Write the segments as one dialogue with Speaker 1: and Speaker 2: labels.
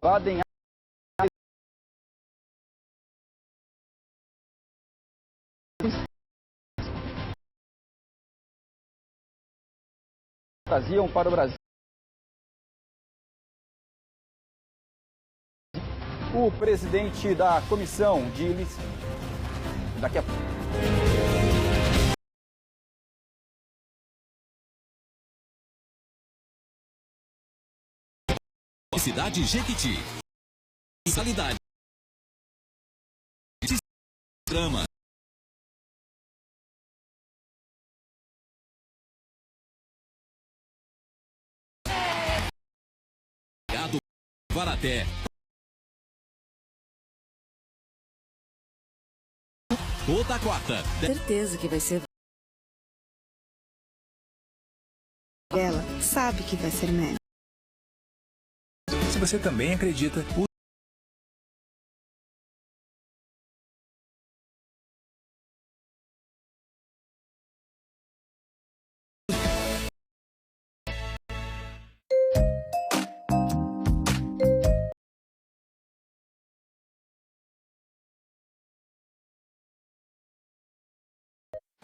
Speaker 1: Podem traziam para o Brasil. O presidente da comissão de daqui a
Speaker 2: Cidade Jequiti. Qualidade. Drama. Gado Varaté. Toda quarta.
Speaker 3: Certeza que vai ser. Ela sabe que vai ser melhor.
Speaker 4: Se você também acredita,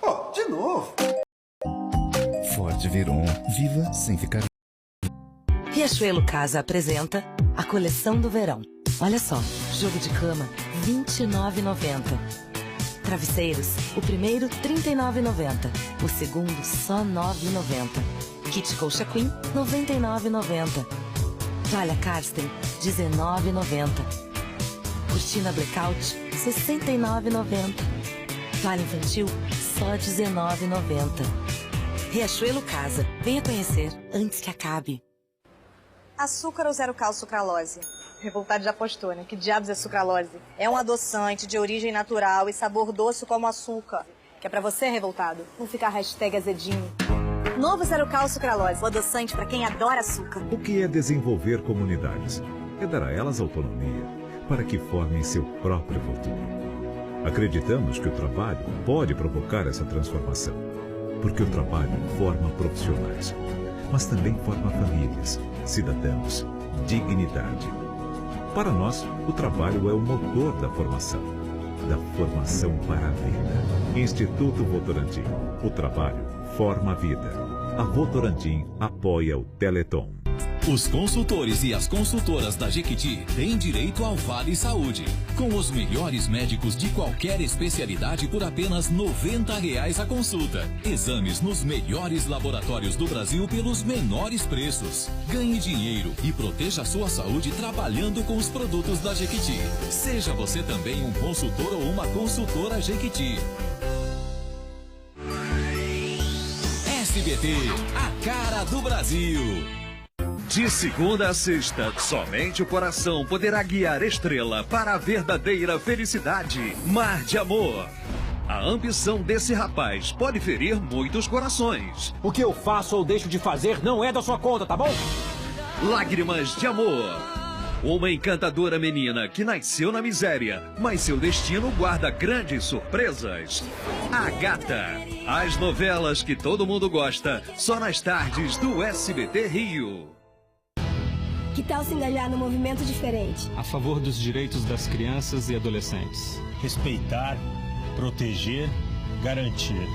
Speaker 5: Oh, de novo.
Speaker 6: Ford Veron. Viva sem ficar.
Speaker 3: Riachuelo Casa apresenta a coleção do verão. Olha só, jogo de cama, R$ 29,90. Travesseiros, o primeiro R$ 39,90. O segundo só R$ 9,90. Kit colcha queen, R$ 99,90. Toalha Karsten, R$ 19,90. Cortina blackout, R$ 69,90. Toalha infantil, só R$ 19,90. Riachuelo Casa, venha conhecer antes que acabe.
Speaker 7: Açúcar ou zero cal sucralose? Revoltado já apostou, né? Que diabos é sucralose? É um adoçante de origem natural e sabor doce como açúcar. Que é pra você, revoltado, não ficar hashtag azedinho. Novo zero cal sucralose, o adoçante pra quem adora açúcar.
Speaker 8: O que é desenvolver comunidades? É dar a elas autonomia para que formem seu próprio futuro. Acreditamos que o trabalho pode provocar essa transformação. Porque o trabalho forma profissionais, mas também forma famílias, cidadãos, dignidade. Para nós, o trabalho é o motor da formação para a vida. Instituto Votorantim. O trabalho forma a vida. A Votorantim apoia o Teleton.
Speaker 2: Os consultores e as consultoras da Jequiti têm direito ao Vale Saúde, com os melhores médicos de qualquer especialidade por apenas R$ 90 a consulta. Exames nos melhores laboratórios do Brasil pelos menores preços. Ganhe dinheiro e proteja a sua saúde trabalhando com os produtos da Jequiti. Seja você também um consultor ou uma consultora Jequiti. SBT, a cara do Brasil.
Speaker 9: De segunda a sexta, somente o coração poderá guiar Estrela para a verdadeira felicidade. Mar de Amor. A ambição desse rapaz pode ferir muitos corações.
Speaker 10: O que eu faço ou deixo de fazer não é da sua conta, tá bom?
Speaker 9: Lágrimas de Amor. Uma encantadora menina que nasceu na miséria, mas seu destino guarda grandes surpresas. A Gata. As novelas que todo mundo gosta, só nas tardes do SBT Rio.
Speaker 11: Que tal se engajar num movimento diferente?
Speaker 12: A favor dos direitos das crianças e adolescentes.
Speaker 13: Respeitar, proteger, garantir.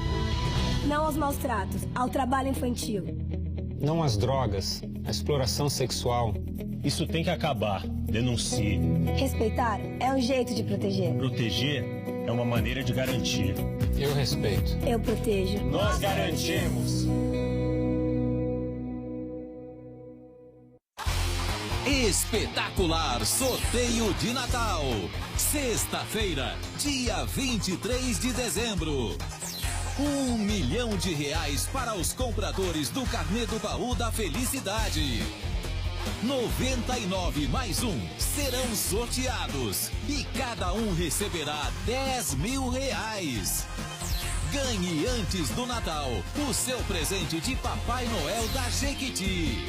Speaker 11: Não aos maus tratos, ao trabalho infantil.
Speaker 12: Não às drogas, à exploração sexual.
Speaker 13: Isso tem que acabar. Denuncie.
Speaker 11: Respeitar é um jeito de proteger.
Speaker 13: Proteger é uma maneira de garantir.
Speaker 12: Eu respeito.
Speaker 11: Eu protejo.
Speaker 13: Nós garantimos.
Speaker 2: Espetacular Sorteio de Natal. Sexta-feira, dia 23 de dezembro. R$ 1 milhão para os compradores do Carnê do Baú da Felicidade. 99 mais um serão sorteados e cada um receberá R$ 10.000. Ganhe antes do Natal o seu presente de Papai Noel da Jequiti.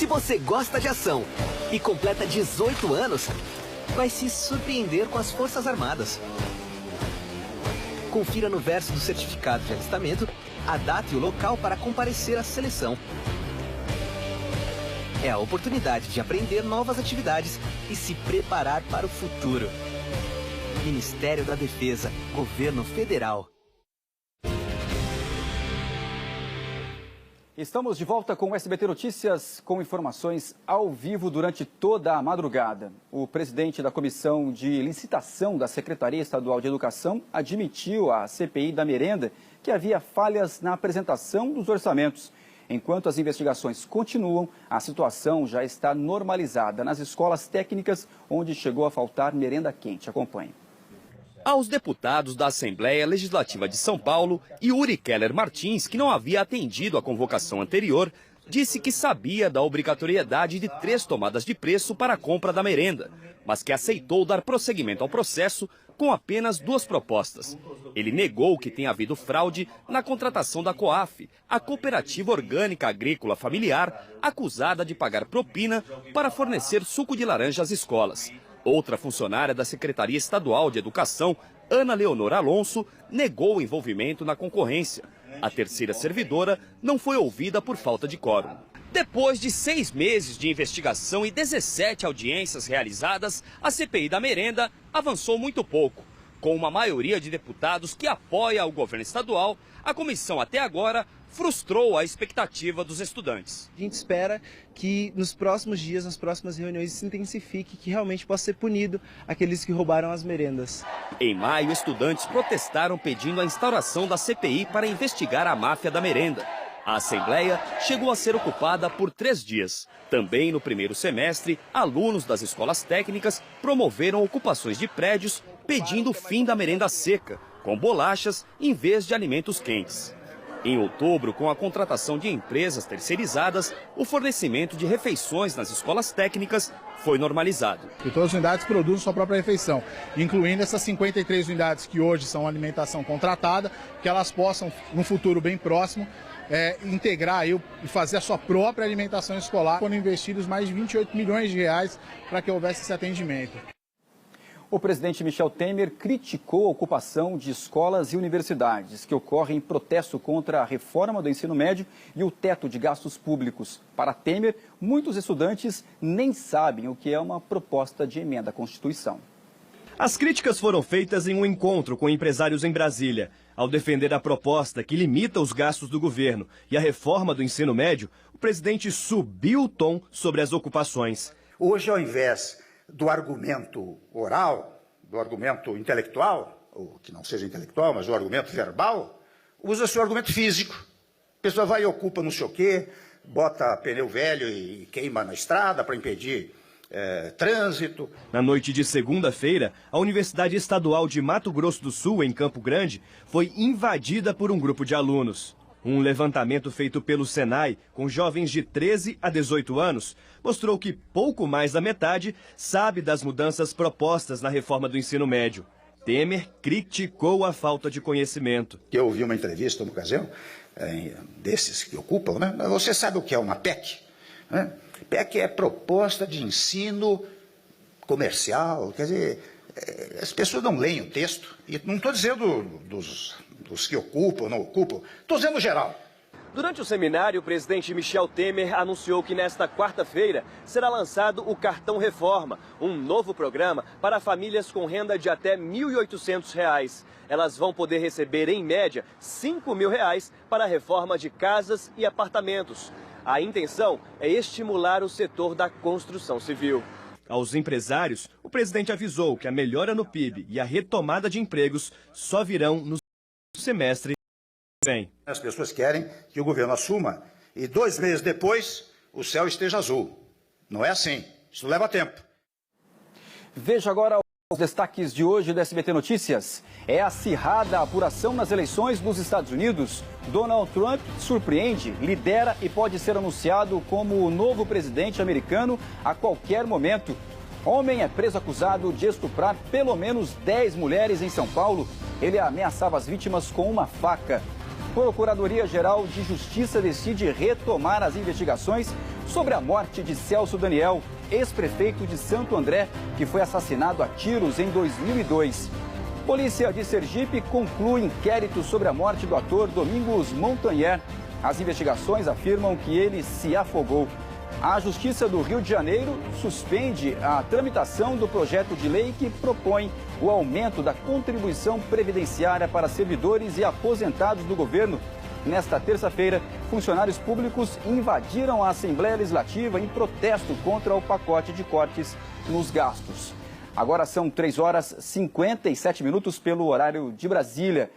Speaker 14: Se você gosta de ação e completa 18 anos, vai se surpreender com as Forças Armadas. Confira no verso do certificado de alistamento a data e o local para comparecer à seleção. É a oportunidade de aprender novas atividades e se preparar para o futuro. Ministério da Defesa, Governo Federal.
Speaker 1: Estamos de volta com o SBT Notícias, com informações ao vivo durante toda a madrugada. O presidente da Comissão de Licitação da Secretaria Estadual de Educação admitiu à CPI da merenda que havia falhas na apresentação dos orçamentos. Enquanto as investigações continuam, a situação já está normalizada nas escolas técnicas, onde chegou a faltar merenda quente. Acompanhe.
Speaker 15: Aos deputados da Assembleia Legislativa de São Paulo, Yuri Keller Martins, que não havia atendido a convocação anterior, disse que sabia da obrigatoriedade de 3 tomadas de preço para a compra da merenda, mas que aceitou dar prosseguimento ao processo com apenas 2 propostas. Ele negou que tenha havido fraude na contratação da COAF, a Cooperativa Orgânica Agrícola Familiar, acusada de pagar propina para fornecer suco de laranja às escolas. Outra funcionária da Secretaria Estadual de Educação, Ana Leonor Alonso, negou o envolvimento na concorrência. A terceira servidora não foi ouvida por falta de quórum. Depois de 6 meses de investigação e 17 audiências realizadas, a CPI da merenda avançou muito pouco. Com uma maioria de deputados que apoia o governo estadual, a comissão até agora frustrou a expectativa dos estudantes.
Speaker 16: A gente espera que nos próximos dias, nas próximas reuniões, se intensifique, que realmente possa ser punido aqueles que roubaram as merendas.
Speaker 15: Em maio, estudantes protestaram pedindo a instauração da CPI para investigar a máfia da merenda. A Assembleia chegou a ser ocupada por 3 dias. Também no primeiro semestre, alunos das escolas técnicas promoveram ocupações de prédios pedindo o fim da merenda seca, com bolachas em vez de alimentos quentes. Em outubro, com a contratação de empresas terceirizadas, o fornecimento de refeições nas escolas técnicas foi normalizado.
Speaker 17: E todas as unidades produzem sua própria refeição, incluindo essas 53 unidades que hoje são alimentação contratada, que elas possam, no futuro bem próximo, integrar e fazer a sua própria alimentação escolar. Foram investidos mais de 28 milhões de reais para que houvesse esse atendimento.
Speaker 1: O presidente Michel Temer criticou a ocupação de escolas e universidades, que ocorrem em protesto contra a reforma do ensino médio e o teto de gastos públicos. Para Temer, muitos estudantes nem sabem o que é uma proposta de emenda à Constituição.
Speaker 18: As críticas foram feitas em um encontro com empresários em Brasília. Ao defender a proposta que limita os gastos do governo e a reforma do ensino médio, o presidente subiu o tom sobre as ocupações.
Speaker 5: Hoje, ao invés do argumento oral, do argumento intelectual, ou que não seja intelectual, mas o argumento verbal, usa-se o argumento físico. A pessoa vai e ocupa não sei o quê, bota pneu velho e queima na estrada para impedir trânsito.
Speaker 18: Na noite de segunda-feira, a Universidade Estadual de Mato Grosso do Sul, em Campo Grande, foi invadida por um grupo de alunos. Um levantamento feito pelo Senai, com jovens de 13 a 18 anos, mostrou que pouco mais da metade sabe das mudanças propostas na reforma do ensino médio. Temer criticou a falta de conhecimento.
Speaker 5: Eu ouvi uma entrevista, uma ocasião, desses que ocupam, né? Você sabe o que é uma PEC? Né? PEC é proposta de ensino comercial, quer dizer, as pessoas não leem o texto, e não estou dizendo dos que ocupam, não ocupam, estou dizendo geral.
Speaker 18: Durante o seminário, o presidente Michel Temer anunciou que nesta quarta-feira será lançado o Cartão Reforma, um novo programa para famílias com renda de até R$ 1.800. Elas vão poder receber, em média, R$ 5.000 para a reforma de casas e apartamentos. A intenção é estimular o setor da construção civil. Aos empresários, o presidente avisou que a melhora no PIB e a retomada de empregos só virão no semestre que vem.
Speaker 5: As pessoas querem que o governo assuma e 2 meses depois o céu esteja azul. Não é assim. Isso leva tempo.
Speaker 1: Veja agora os destaques de hoje do SBT Notícias. É acirrada a apuração nas eleições dos Estados Unidos. Donald Trump surpreende, lidera e pode ser anunciado como o novo presidente americano a qualquer momento. Homem é preso acusado de estuprar pelo menos 10 mulheres em São Paulo. Ele ameaçava as vítimas com uma faca. Procuradoria-Geral de Justiça decide retomar as investigações sobre a morte de Celso Daniel, ex-prefeito de Santo André, que foi assassinado a tiros em 2002. Polícia de Sergipe conclui inquérito sobre a morte do ator Domingos Montanher. As investigações afirmam que ele se afogou. A Justiça do Rio de Janeiro suspende a tramitação do projeto de lei que propõe o aumento da contribuição previdenciária para servidores e aposentados do governo. Nesta terça-feira, funcionários públicos invadiram a Assembleia Legislativa em protesto contra o pacote de cortes nos gastos. Agora são 3h57 pelo horário de Brasília.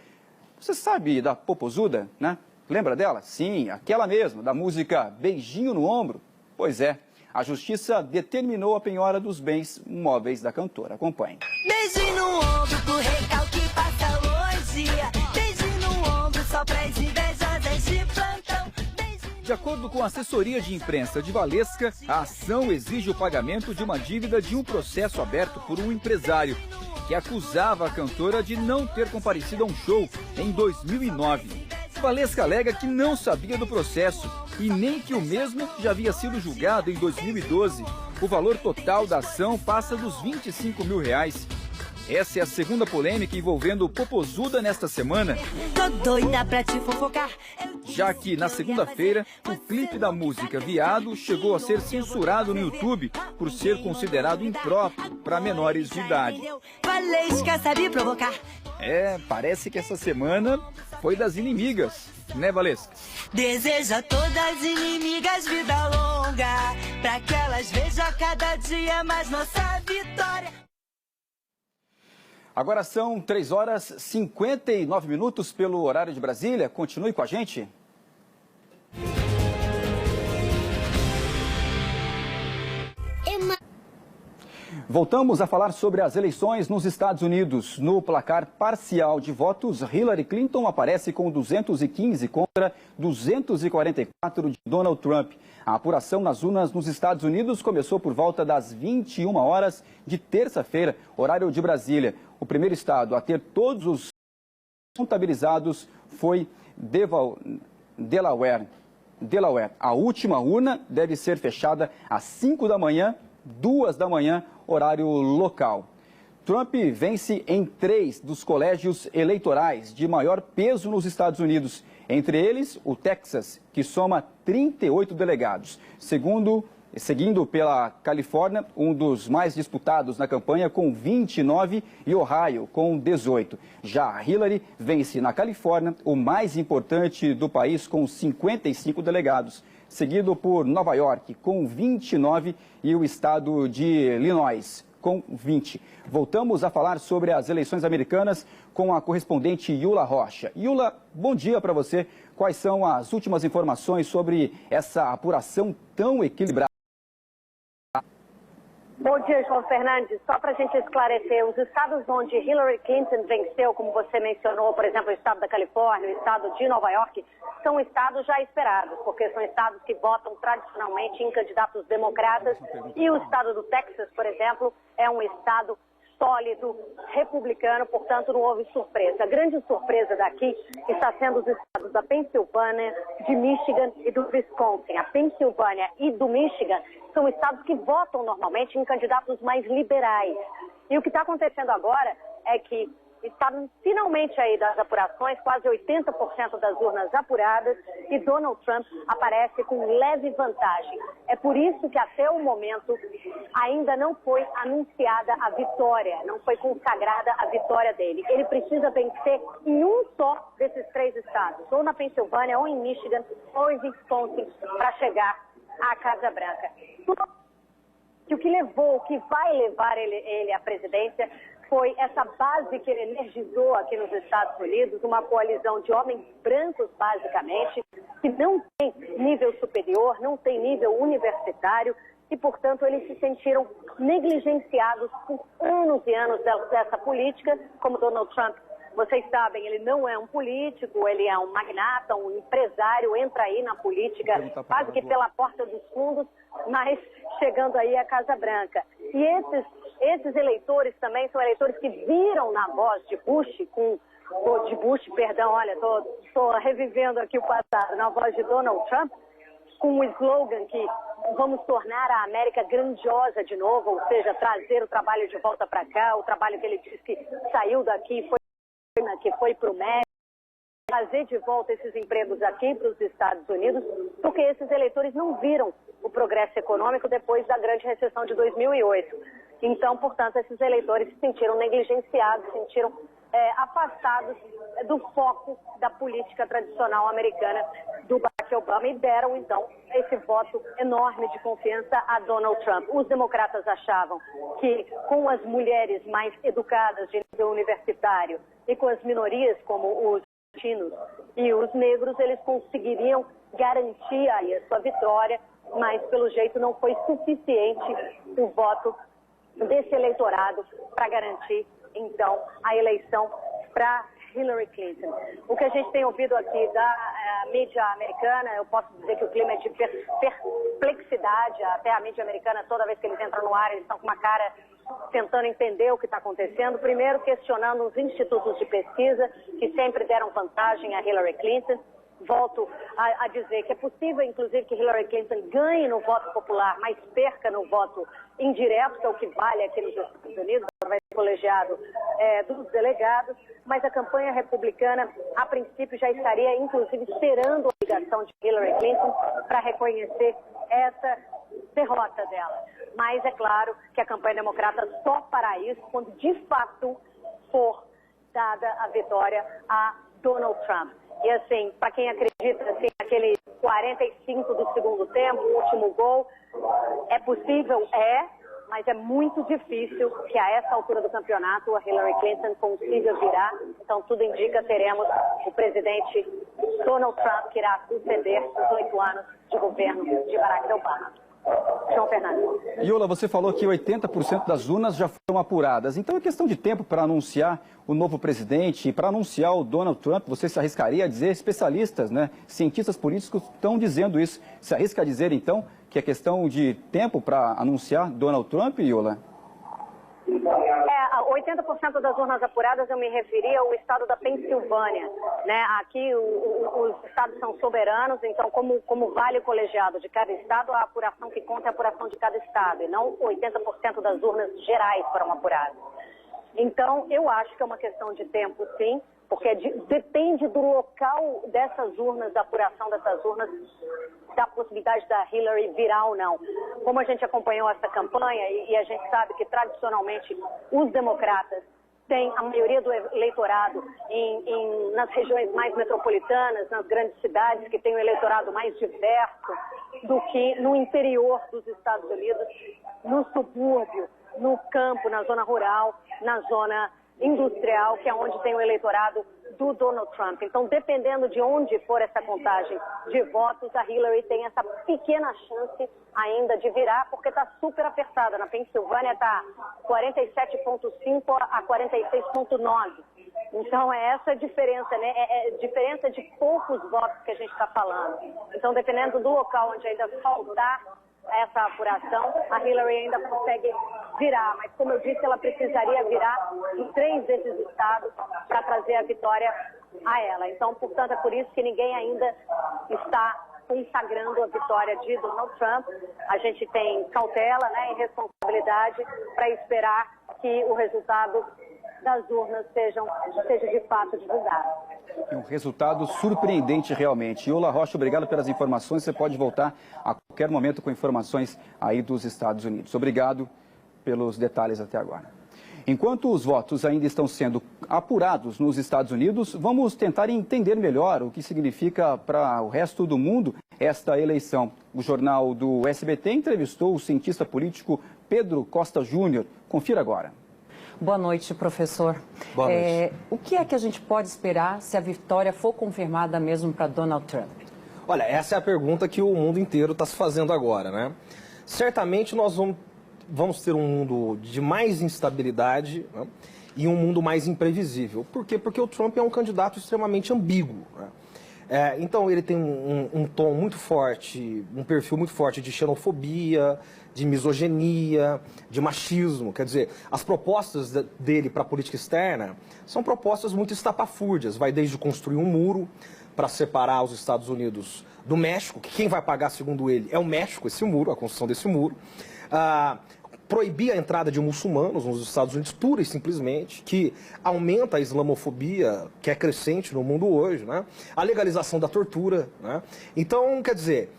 Speaker 1: Você sabe da Popozuda, né? Lembra dela? Sim, aquela mesma, da música Beijinho no Ombro. Pois é, a Justiça determinou a penhora dos bens móveis da cantora. Acompanhe.
Speaker 19: Beijinho no ombro pro recalque passa hoje. Beijinho no ombro só pras invejosas de plantão.
Speaker 1: De acordo com a assessoria de imprensa de Valesca, a ação exige o pagamento de uma dívida de um processo aberto por um empresário que acusava a cantora de não ter comparecido a um show em 2009. Valesca alega que não sabia do processo e nem que o mesmo já havia sido julgado em 2012. O valor total da ação passa dos R$25 mil. Essa é a segunda polêmica envolvendo Popozuda nesta semana.
Speaker 19: Tô doida pra te fofocar.
Speaker 1: Já que, na segunda-feira, o clipe da música Viado chegou a ser censurado no YouTube por ser considerado impróprio para menores de idade.
Speaker 19: Valesca sabe provocar.
Speaker 1: Parece que essa semana foi das inimigas, né, Valesca?
Speaker 19: Desejo a todas as inimigas vida longa, pra que elas vejam cada dia mais nossa vitória.
Speaker 1: Agora são 3h59 pelo horário de Brasília. Continue com a gente. Voltamos a falar sobre as eleições nos Estados Unidos. No placar parcial de votos, Hillary Clinton aparece com 215 contra 244 de Donald Trump. A apuração nas urnas nos Estados Unidos começou por volta das 21 horas de terça-feira, horário de Brasília. O primeiro estado a ter todos os contabilizados foi Delaware. A última urna deve ser fechada às 5 da manhã, 2 da manhã, horário local. Trump vence em 3 dos colégios eleitorais de maior peso nos Estados Unidos. Entre eles, o Texas, que soma 38 delegados. Seguindo pela Califórnia, um dos mais disputados na campanha, com 29, e Ohio, com 18. Já Hillary vence na Califórnia, o mais importante do país, com 55 delegados. Seguido por Nova York, com 29, e o estado de Illinois, com 20. Voltamos a falar sobre as eleições americanas com a correspondente Yula Rocha. Yula, bom dia para você. Quais são as últimas informações sobre essa apuração tão equilibrada?
Speaker 20: Bom dia, João Fernandes. Só para a gente esclarecer, os estados onde Hillary Clinton venceu, como você mencionou, por exemplo, o estado da Califórnia, o estado de Nova York, são estados já esperados, porque são estados que votam tradicionalmente em candidatos democratas. E o estado do Texas, por exemplo, é um estado sólido, republicano, portanto não houve surpresa. A grande surpresa daqui está sendo os estados da Pensilvânia, de Michigan e do Wisconsin. A Pensilvânia e do Michigan são estados que votam normalmente em candidatos mais liberais. E o que está acontecendo agora é que estão finalmente aí das apurações, quase 80% das urnas apuradas, e Donald Trump aparece com leve vantagem. É por isso que até o momento ainda não foi anunciada a vitória, não foi consagrada a vitória dele. Ele precisa vencer em um só desses 3 estados, ou na Pensilvânia, ou em Michigan, ou em Wisconsin, para chegar à Casa Branca. O que vai levar ele à presidência foi essa base que ele energizou aqui nos Estados Unidos, uma coalizão de homens brancos, basicamente, que não tem nível superior, não tem nível universitário e, portanto, eles se sentiram negligenciados por anos e anos dessa política, como Donald Trump. Vocês sabem, ele não é um político, ele é um magnata, um empresário, entra aí na política quase que pela porta dos fundos, mas chegando aí à Casa Branca. E esses eleitores também são eleitores que viram na voz de Bush, estou revivendo aqui o passado, na voz de Donald Trump, com o slogan que vamos tornar a América grandiosa de novo, ou seja, trazer o trabalho de volta para cá, o trabalho que ele disse que saiu daqui, que foi para o México, trazer de volta esses empregos aqui para os Estados Unidos, porque esses eleitores não viram o progresso econômico depois da grande recessão de 2008. Então, portanto, esses eleitores se sentiram negligenciados, se sentiram afastados do foco da política tradicional americana do Barack Obama e deram, então, esse voto enorme de confiança a Donald Trump. Os democratas achavam que com as mulheres mais educadas de nível universitário e com as minorias como os latinos e os negros, eles conseguiriam garantir aí a sua vitória, mas pelo jeito não foi suficiente o voto desse eleitorado para garantir, então, a eleição para Hillary Clinton. O que a gente tem ouvido aqui da mídia americana, eu posso dizer que o clima é de perplexidade, até a mídia americana, toda vez que eles entram no ar, eles estão com uma cara tentando entender o que está acontecendo. Primeiro, questionando os institutos de pesquisa, que sempre deram vantagem a Hillary Clinton. Volto a dizer que é possível, inclusive, que Hillary Clinton ganhe no voto popular, mas perca no voto indireto, que é o que vale aqui nos Estados Unidos, através do colegiado dos delegados, mas a campanha republicana, a princípio, já estaria, inclusive, esperando a ligação de Hillary Clinton para reconhecer essa derrota dela. Mas é claro que a campanha democrata só fará isso quando, de fato, for dada a vitória a Donald Trump. E assim, para quem acredita, assim, aquele 45 do segundo tempo, o último gol, é possível? Mas é muito difícil que a essa altura do campeonato a Hillary Clinton consiga virar. Então tudo indica que teremos o presidente Donald Trump que irá suceder os 8 anos de governo de Barack Obama. João Fernando.
Speaker 1: Iola, você falou que 80% das urnas já foram apuradas. Então é questão de tempo para anunciar o novo presidente e para anunciar o Donald Trump. Você se arriscaria a dizer, especialistas, né, cientistas políticos estão dizendo isso. Se arrisca a dizer, então, que é questão de tempo para anunciar Donald Trump, Iola?
Speaker 20: 80% das urnas apuradas, eu me referi ao estado da Pensilvânia, né? Aqui os estados são soberanos, então como vale o colegiado de cada estado, a apuração que conta é a apuração de cada estado, e não 80% das urnas gerais foram apuradas. Então, eu acho que é uma questão de tempo, sim, porque depende do local dessas urnas, da apuração dessas urnas, da possibilidade da Hillary virar ou não. Como a gente acompanhou essa campanha e a gente sabe que tradicionalmente os democratas têm a maioria do eleitorado nas regiões mais metropolitanas, nas grandes cidades, que têm um eleitorado mais diverso do que no interior dos Estados Unidos, no subúrbio, no campo, na zona rural, na zona industrial, que é onde tem o eleitorado do Donald Trump. Então, dependendo de onde for essa contagem de votos, a Hillary tem essa pequena chance ainda de virar, porque está super apertada. Na Pensilvânia está 47,5 a 46,9. Então, é essa a diferença, né? É diferença de poucos votos que a gente está falando. Então, dependendo do local onde ainda faltar essa apuração, a Hillary ainda consegue virar, mas como eu disse, ela precisaria virar em 3 desses estados para trazer a vitória a ela. Então, portanto, é por isso que ninguém ainda está consagrando a vitória de Donald Trump. A gente tem cautela, né, e responsabilidade para esperar que o resultado das urnas seja de fato divulgado.
Speaker 1: Um resultado surpreendente realmente. Iola Rocha, obrigado pelas informações. Você pode voltar a qualquer momento com informações aí dos Estados Unidos. Obrigado pelos detalhes até agora. Enquanto os votos ainda estão sendo apurados nos Estados Unidos, vamos tentar entender melhor o que significa para o resto do mundo esta eleição. O jornal do SBT entrevistou o cientista político Pedro Costa Júnior. Confira agora.
Speaker 21: Boa noite, professor.
Speaker 1: Boa noite.
Speaker 21: O que é que a gente pode esperar se a vitória for confirmada mesmo para Donald Trump?
Speaker 22: Olha, essa é a pergunta que o mundo inteiro está se fazendo agora, né? Certamente nós vamos ter um mundo de mais instabilidade, né? E um mundo mais imprevisível. Por quê? Porque o Trump é um candidato extremamente ambíguo, né? Então ele tem um tom muito forte, um perfil muito forte de xenofobia, de misoginia, de machismo. Quer dizer, as propostas dele para a política externa são propostas muito estapafúrdias. Vai desde construir um muro, para separar os Estados Unidos do México, que quem vai pagar, segundo ele, é o México, esse muro, a construção desse muro. Proibir a entrada de muçulmanos nos Estados Unidos, pura e simplesmente, que aumenta a islamofobia, que é crescente no mundo hoje, né? A legalização da tortura, né? Então, quer dizer,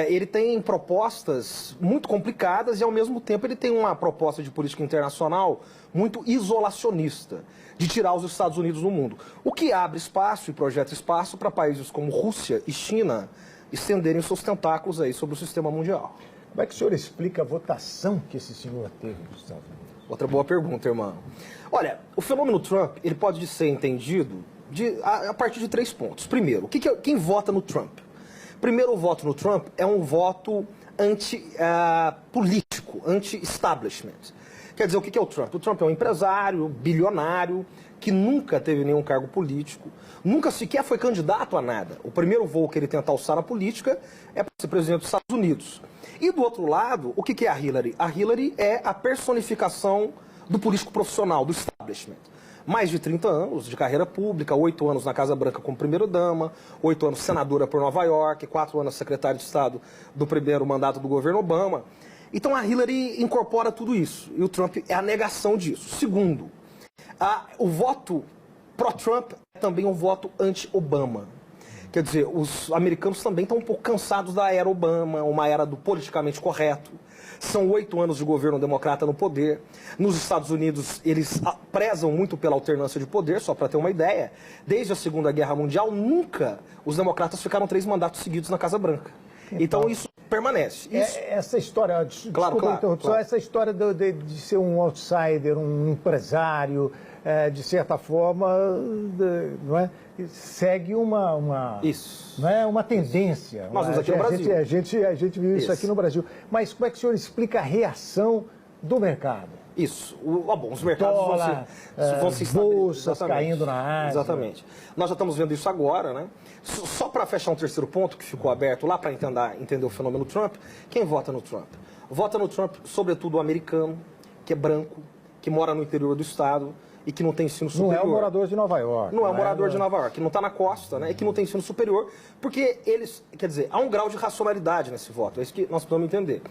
Speaker 22: ele tem propostas muito complicadas e, ao mesmo tempo, ele tem uma proposta de política internacional muito isolacionista, de tirar os Estados Unidos do mundo. O que abre espaço e projeta espaço para países como Rússia e China estenderem seus tentáculos aí sobre o sistema mundial.
Speaker 4: Como é que o senhor explica a votação que esse senhor teve nos Estados Unidos?
Speaker 22: Outra boa pergunta, irmão. Olha, o fenômeno Trump, ele pode ser entendido a partir de 3 pontos. Primeiro, quem vota no Trump? Primeiro, o voto no Trump é um voto anti-político, anti-establishment. Quer dizer, o que é o Trump? O Trump é um empresário, bilionário, que nunca teve nenhum cargo político, nunca sequer foi candidato a nada. O primeiro voo que ele tenta alçar na política é para ser presidente dos Estados Unidos. E do outro lado, o que é a Hillary? A Hillary é a personificação do político profissional, do establishment. Mais de 30 anos de carreira pública, 8 anos na Casa Branca como primeira-dama, 8 anos senadora por Nova York, 4 anos secretária de Estado do primeiro mandato do governo Obama. Então a Hillary incorpora tudo isso, e o Trump é a negação disso. Segundo, o voto pró-Trump é também um voto anti-Obama. Quer dizer, os americanos também estão um pouco cansados da era Obama, uma era do politicamente correto. São 8 anos de governo democrata no poder. Nos Estados Unidos, eles prezam muito pela alternância de poder, só para ter uma ideia. Desde a Segunda Guerra Mundial, nunca os democratas ficaram 3 mandatos seguidos na Casa Branca. Então isso permanece.
Speaker 4: Essa história, desculpa a interrupção, essa história de ser um outsider, um empresário, de certa forma, não é? Segue uma tendência.
Speaker 22: Nós vimos aqui no Brasil.
Speaker 4: A gente viu isso aqui no Brasil. Mas como é que o senhor explica a reação do mercado?
Speaker 22: Isso. Os mercados vão se
Speaker 4: bolsas caindo na Ásia.
Speaker 22: Exatamente. Nós já estamos vendo isso agora, né? Só para fechar um terceiro ponto que ficou aberto lá para entender o fenômeno Trump, quem vota no Trump? Vota no Trump, sobretudo o americano, que é branco, que mora no interior do estado e que não tem ensino superior.
Speaker 4: Não é o morador de Nova York.
Speaker 22: Não é o morador de Nova York, que não está na costa, né? E que não tem ensino superior, porque eles, quer dizer, há um grau de racionalidade nesse voto, é isso que nós precisamos entender.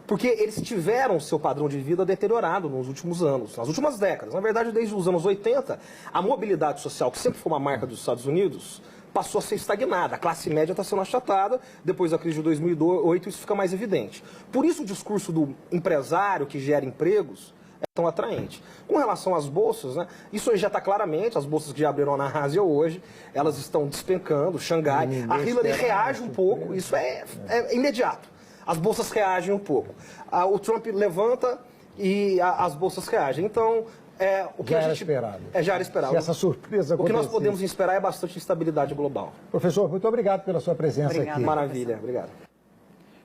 Speaker 22: Porque eles tiveram o seu padrão de vida deteriorado nos últimos anos, nas últimas décadas. Na verdade, desde os anos 80, a mobilidade social, que sempre foi uma marca dos Estados Unidos, passou a ser estagnada. A classe média está sendo achatada. Depois da crise de 2008, isso fica mais evidente. Por isso, o discurso do empresário que gera empregos é tão atraente. Com relação às bolsas, né, isso já está claramente, as bolsas que já abriram na Ásia hoje, elas estão despencando, Xangai. A Hillary reage um pouco, isso é imediato. As bolsas reagem um pouco. O Trump levanta e as bolsas reagem. Então, o que
Speaker 4: já era esperado.
Speaker 22: Já era esperado.
Speaker 4: Se essa surpresa
Speaker 22: o que nós podemos esperar é bastante instabilidade global.
Speaker 4: Professor, muito obrigado pela sua presença aqui.
Speaker 22: Maravilha, obrigado.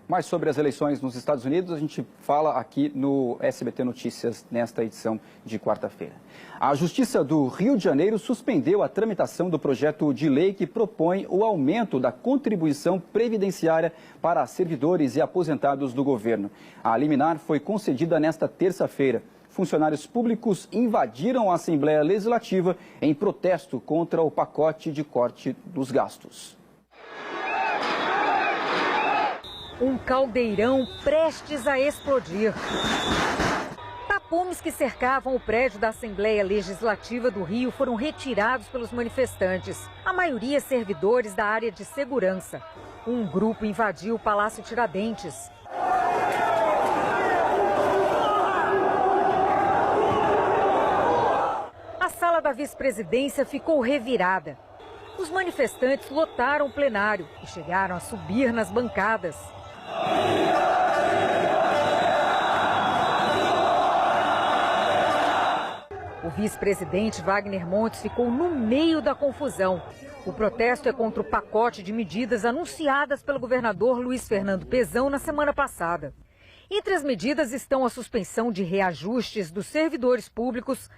Speaker 1: Mais sobre as eleições nos Estados Unidos, a gente fala aqui no SBT Notícias, nesta edição de quarta-feira. A Justiça do Rio de Janeiro suspendeu a tramitação do projeto de lei que propõe o aumento da contribuição previdenciária para servidores e aposentados do governo. A liminar foi concedida nesta terça-feira. Funcionários públicos invadiram a Assembleia Legislativa em protesto contra o pacote de corte dos gastos.
Speaker 6: Um caldeirão prestes a explodir. Tapumes que cercavam o prédio da Assembleia Legislativa do Rio foram retirados pelos manifestantes, a maioria servidores da área de segurança. Um grupo invadiu o Palácio Tiradentes. A sala da vice-presidência ficou revirada. Os manifestantes lotaram o plenário e chegaram a subir nas bancadas. O vice-presidente Wagner Montes ficou no meio da confusão. O protesto é contra o pacote de medidas anunciadas pelo governador Luiz Fernando Pezão na semana passada. Entre as medidas estão a suspensão de reajustes dos servidores públicos,